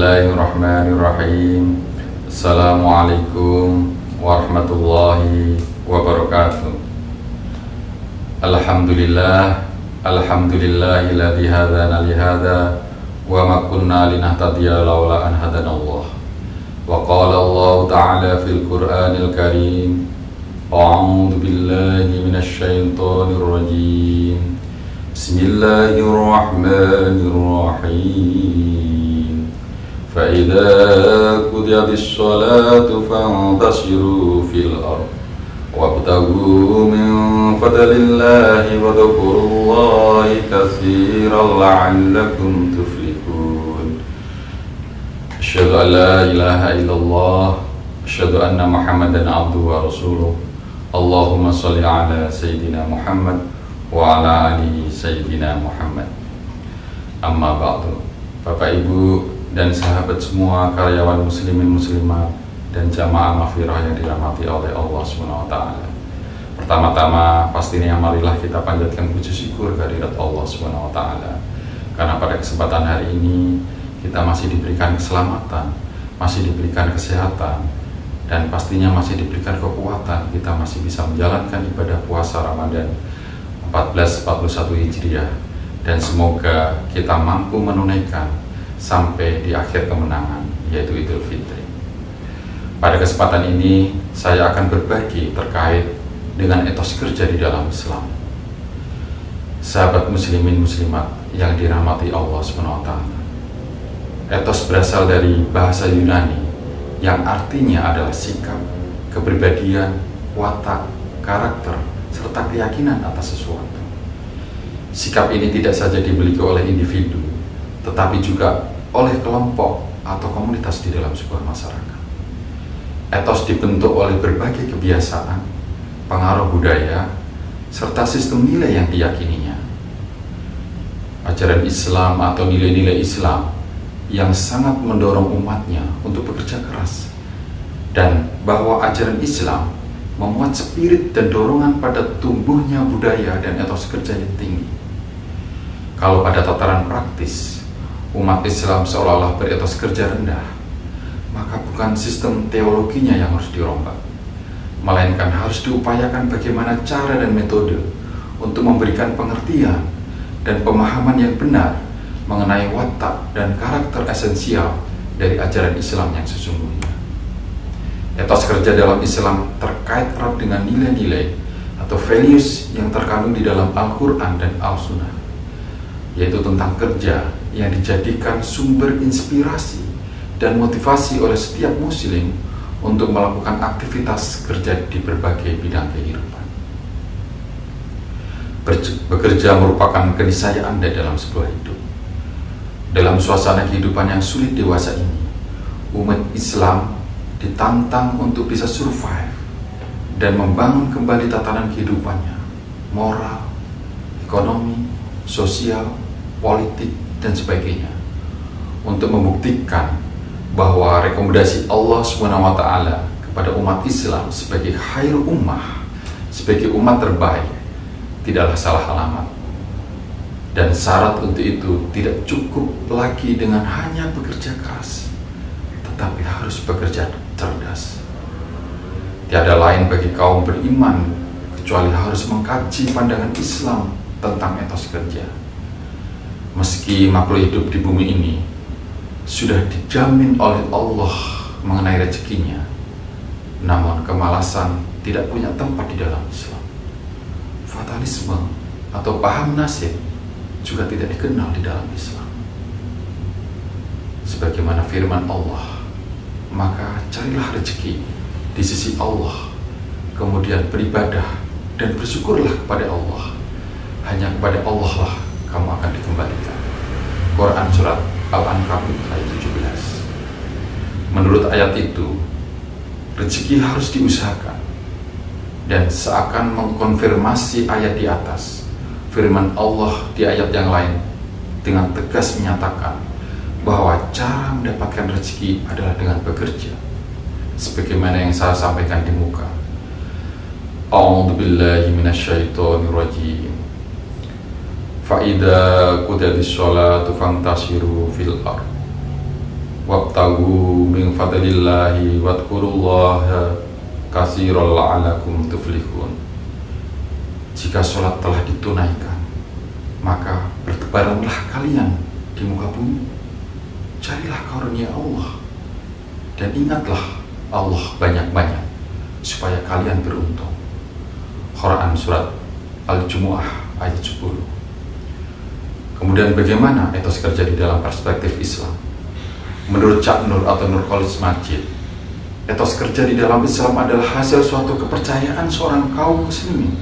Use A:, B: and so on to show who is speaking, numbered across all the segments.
A: Bismillahirrahmanirrahim. Assalamualaikum warahmatullahi wabarakatuh. Alhamdulillahilladzi hadana lihada wa ma kunna linahtadiya laula an hadanallah. Wa qala Allah ta'ala fil Qur'anil Karim, a'udzu billahi minasy syaithanir rajim. Bismillahirrahmanirrahim. فَإِذَا قُضِيَتِ الصَّلَاةُ فَانتَشِرُوا فِي الْأَرْضِ وَابْتَغُوا مِنْ فَضْلِ اللَّهِ وَاذْكُرُوا اللَّهَ كَثِيرًا لَعَلَّكُمْ تُفْلِحُونَ. أشهد أن لا إله إلا الله أشهد أن محمدًا عبده ورسوله. اللهم صل على سيدنا محمد وعلى آله سيدنا Muhammad. Amma ba'du. Bapak Ibu dan sahabat semua, karyawan muslimin muslimat dan jamaah mahfirah yang dirahmati oleh Allah SWT. Pertama-tama pastinya marilah kita panjatkan puji syukur kehadirat Allah SWT, karena pada kesempatan hari ini kita masih diberikan keselamatan, masih diberikan kesehatan, dan pastinya masih diberikan kekuatan. Kita masih bisa menjalankan ibadah puasa Ramadan 1441 Hijriah, dan semoga kita mampu menunaikan sampai di akhir kemenangan, yaitu Idul Fitri. Pada kesempatan ini saya akan berbagi terkait dengan etos kerja di dalam Islam. Sahabat muslimin muslimat yang dirahmati Allah SWT, etos berasal dari bahasa Yunani yang artinya adalah sikap, kepribadian, watak, karakter, serta keyakinan atas sesuatu. Sikap ini tidak saja dimiliki oleh individu, tetapi juga oleh kelompok atau komunitas di dalam sebuah masyarakat. Etos dibentuk oleh berbagai kebiasaan, pengaruh budaya, serta sistem nilai yang diyakininya. Ajaran Islam atau nilai-nilai Islam yang sangat mendorong umatnya untuk bekerja keras, dan bahwa ajaran Islam memuat spirit dan dorongan pada tumbuhnya budaya dan etos kerja yang tinggi. Kalau pada tataran praktis, umat Islam seolah-olah beretos kerja rendah, maka bukan sistem teologinya yang harus dirombak, melainkan harus diupayakan bagaimana cara dan metode untuk memberikan pengertian dan pemahaman yang benar mengenai watak dan karakter esensial dari ajaran Islam yang sesungguhnya. Etos kerja dalam Islam terkait erat dengan nilai-nilai atau values yang terkandung di dalam Al-Quran dan Al-Sunnah, yaitu tentang kerja yang dijadikan sumber inspirasi dan motivasi oleh setiap muslim untuk melakukan aktivitas kerja di berbagai bidang kehidupan. Bekerja merupakan keniscayaan dalam sebuah hidup. Dalam suasana kehidupan yang sulit dewasa ini, umat Islam ditantang untuk bisa survive dan membangun kembali tatanan kehidupannya, moral, ekonomi, sosial, politik, dan sebagainya, untuk membuktikan bahwa rekomendasi Allah SWT kepada umat Islam sebagai khairul ummah, sebagai umat terbaik, tidaklah salah alamat. Dan syarat untuk itu tidak cukup lagi dengan hanya bekerja keras, tetapi harus bekerja cerdas. Tiada lain bagi kaum beriman kecuali harus mengkaji pandangan Islam tentang etos kerja. Meski makhluk hidup di bumi ini sudah dijamin oleh Allah mengenai rezekinya, namun kemalasan tidak punya tempat di dalam Islam. Fatalisme atau paham nasib juga tidak dikenal di dalam Islam. Sebagaimana firman Allah, maka carilah rezeki di sisi Allah, kemudian beribadah dan bersyukurlah kepada Allah. Hanya kepada Allah lah kamu akan dikembalikan. Quran Surat Al-Ankabut ayat 17. Menurut ayat itu, rezeki harus diusahakan, dan seakan mengkonfirmasi ayat di atas, firman Allah di ayat yang lain dengan tegas menyatakan bahwa cara mendapatkan rezeki adalah dengan bekerja, sebagaimana yang saya sampaikan di muka. A'udzu billahi minasyaitonir rajim. Fa'idha qudatis sholatu fantashiru fil ard wabtagu min fadlillahi wadkurullaha katsiran la'allakum tuflihun. Jika sholat telah ditunaikan, maka bertebaranlah kalian di muka bumi, carilah karunia Allah, dan ingatlah Allah banyak-banyak supaya kalian beruntung. Quran surat Al-Jumu'ah ayat 10. Kemudian bagaimana etos kerja di dalam perspektif Islam? Menurut Cak Nur atau Nur Khalis Majid, etos kerja di dalam Islam adalah hasil suatu kepercayaan seorang kaum muslimin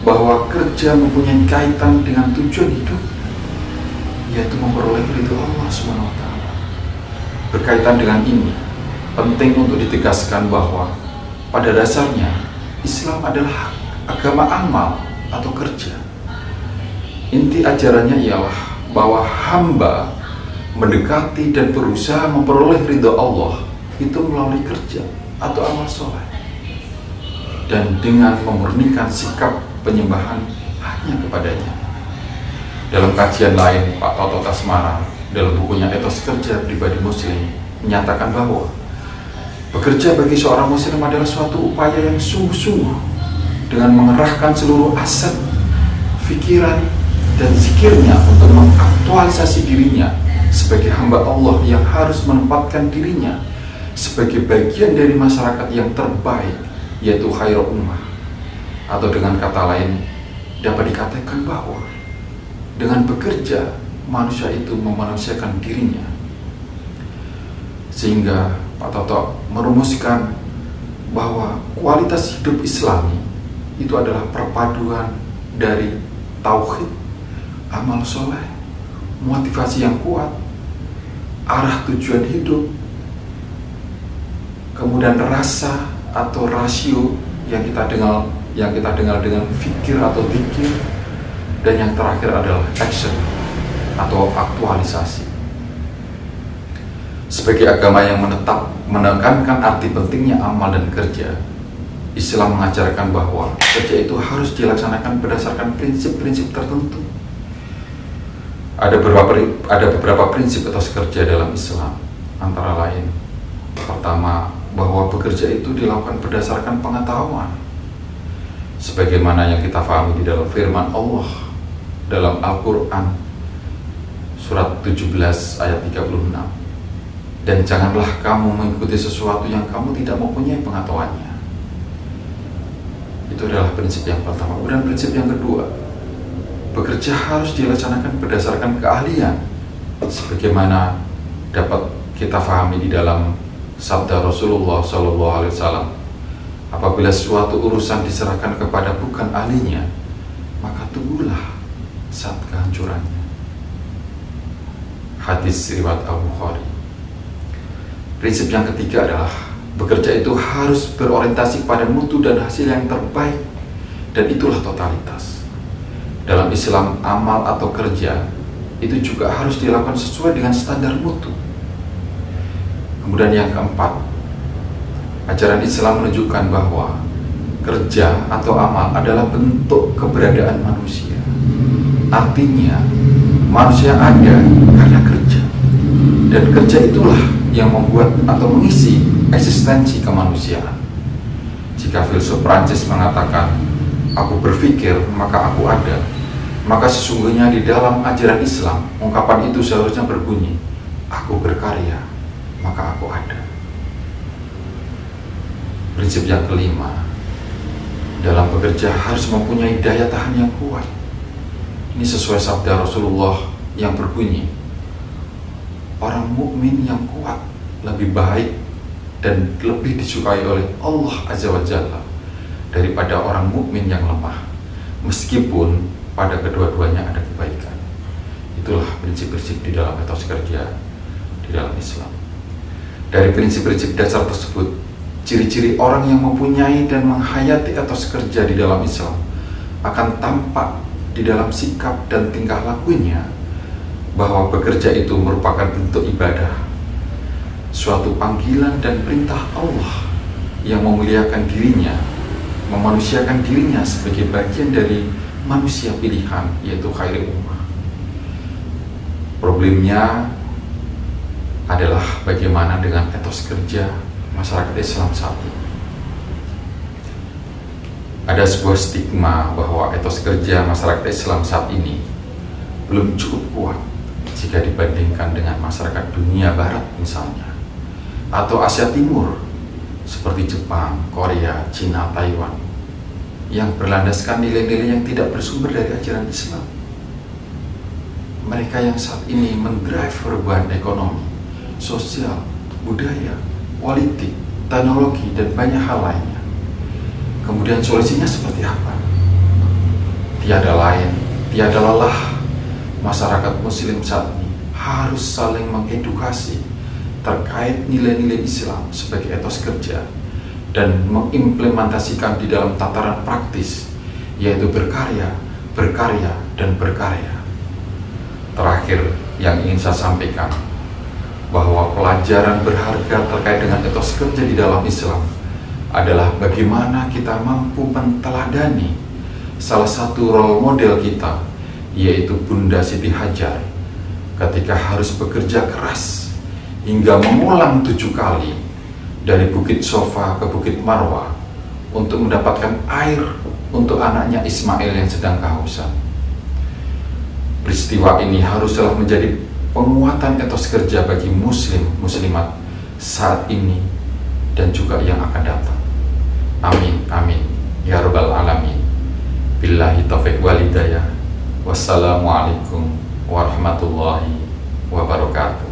A: bahwa kerja mempunyai kaitan dengan tujuan hidup, yaitu memperoleh ridho Allah SWT. Berkaitan dengan ini, penting untuk ditegaskan bahwa pada dasarnya Islam adalah agama amal atau kerja. Inti ajarannya ialah bahwa hamba mendekati dan berusaha memperoleh ridho Allah itu melalui kerja atau amal soleh, dan dengan memurnikan sikap penyembahan hanya kepadanya. Dalam kajian lain, Pak Toto Kasmara dalam bukunya Etos Kerja Pribadi Muslim menyatakan bahwa bekerja bagi seorang muslim adalah suatu upaya yang sungguh-sungguh dengan mengerahkan seluruh aset, pikiran, dan zikirnya untuk mengaktualisasi dirinya sebagai hamba Allah yang harus menempatkan dirinya sebagai bagian dari masyarakat yang terbaik, yaitu khairul ummah. Atau dengan kata lain, dapat dikatakan bahwa dengan bekerja, manusia itu memanusiakan dirinya. Sehingga Pak Toto merumuskan bahwa kualitas hidup Islami itu adalah perpaduan dari tauhid, amal soleh, motivasi yang kuat, arah tujuan hidup, kemudian rasa atau rasio yang kita dengar dengan fikir atau zikir, dan yang terakhir adalah action atau aktualisasi. Sebagai agama yang menekankan arti pentingnya amal dan kerja, Islam mengajarkan bahwa kerja itu harus dilaksanakan berdasarkan prinsip-prinsip tertentu. Ada beberapa prinsip etos kerja dalam Islam, antara lain, pertama, bahwa bekerja itu dilakukan berdasarkan pengetahuan, sebagaimana yang kita pahami di dalam firman Allah dalam Al-Quran surat 17 ayat 36. Dan janganlah kamu mengikuti sesuatu yang kamu tidak mempunyai pengetahuannya. Itu adalah prinsip yang pertama. Kemudian prinsip yang kedua, bekerja harus dilaksanakan berdasarkan keahlian, sebagaimana dapat kita pahami di dalam sabda Rasulullah SAW, apabila suatu urusan diserahkan kepada bukan ahlinya, maka tunggulah saat kehancurannya. Hadis riwayat Al-Bukhari. Prinsip yang ketiga adalah bekerja itu harus berorientasi pada mutu dan hasil yang terbaik, dan itulah totalitas. Dalam Islam, amal atau kerja itu juga harus dilakukan sesuai dengan standar mutu. Kemudian yang keempat, ajaran Islam menunjukkan bahwa kerja atau amal adalah bentuk keberadaan manusia. Artinya, manusia ada karena kerja, dan kerja itulah yang membuat atau mengisi eksistensi kemanusiaan. Jika filsuf Prancis mengatakan, aku berpikir maka aku ada, maka sesungguhnya di dalam ajaran Islam, ungkapan itu seharusnya berbunyi, aku berkarya, maka aku ada. Prinsip yang kelima, dalam bekerja harus mempunyai daya tahan yang kuat. Ini sesuai sabda Rasulullah yang berbunyi, orang mukmin yang kuat lebih baik dan lebih disukai oleh Allah Azza wa Jalla daripada orang mukmin yang lemah, meskipun pada kedua-duanya ada kebaikan. Itulah prinsip-prinsip di dalam etos kerja di dalam Islam. Dari prinsip-prinsip dasar tersebut, ciri-ciri orang yang mempunyai dan menghayati etos kerja di dalam Islam akan tampak di dalam sikap dan tingkah lakunya, bahwa bekerja itu merupakan bentuk ibadah, suatu panggilan dan perintah Allah yang memuliakan dirinya, memanusiakan dirinya sebagai bagian dari manusia pilihan, yaitu khairul ummah. Problemnya adalah bagaimana dengan etos kerja masyarakat Islam saat ini. Ada sebuah stigma bahwa etos kerja masyarakat Islam saat ini belum cukup kuat jika dibandingkan dengan masyarakat dunia barat misalnya, atau Asia Timur seperti Jepang, Korea, Cina, Taiwan, yang berlandaskan nilai-nilai yang tidak bersumber dari ajaran Islam. Mereka yang saat ini mendrive perubahan ekonomi, sosial, budaya, politik, teknologi, dan banyak hal lainnya. Kemudian solusinya seperti apa? Tiada lain, tiada lelah. Masyarakat Muslim saat ini harus saling mengedukasi terkait nilai-nilai Islam sebagai etos kerja dan mengimplementasikan di dalam tataran praktis, yaitu berkarya, berkarya, dan berkarya. Terakhir yang ingin saya sampaikan, bahwa pelajaran berharga terkait dengan etos kerja di dalam Islam adalah bagaimana kita mampu menteladani salah satu role model kita, yaitu Bunda Siti Hajar, ketika harus bekerja keras hingga mengulang 7 kali dari Bukit Sofa ke Bukit Marwah untuk mendapatkan air untuk anaknya Ismail yang sedang kehausan. Peristiwa ini haruslah menjadi penguatan etos kerja bagi muslim muslimat saat ini dan juga yang akan datang. Amin, amin, ya rabbal alamin. Billahi taufiq wal hidayah. Wassalamualaikum warahmatullahi wabarakatuh.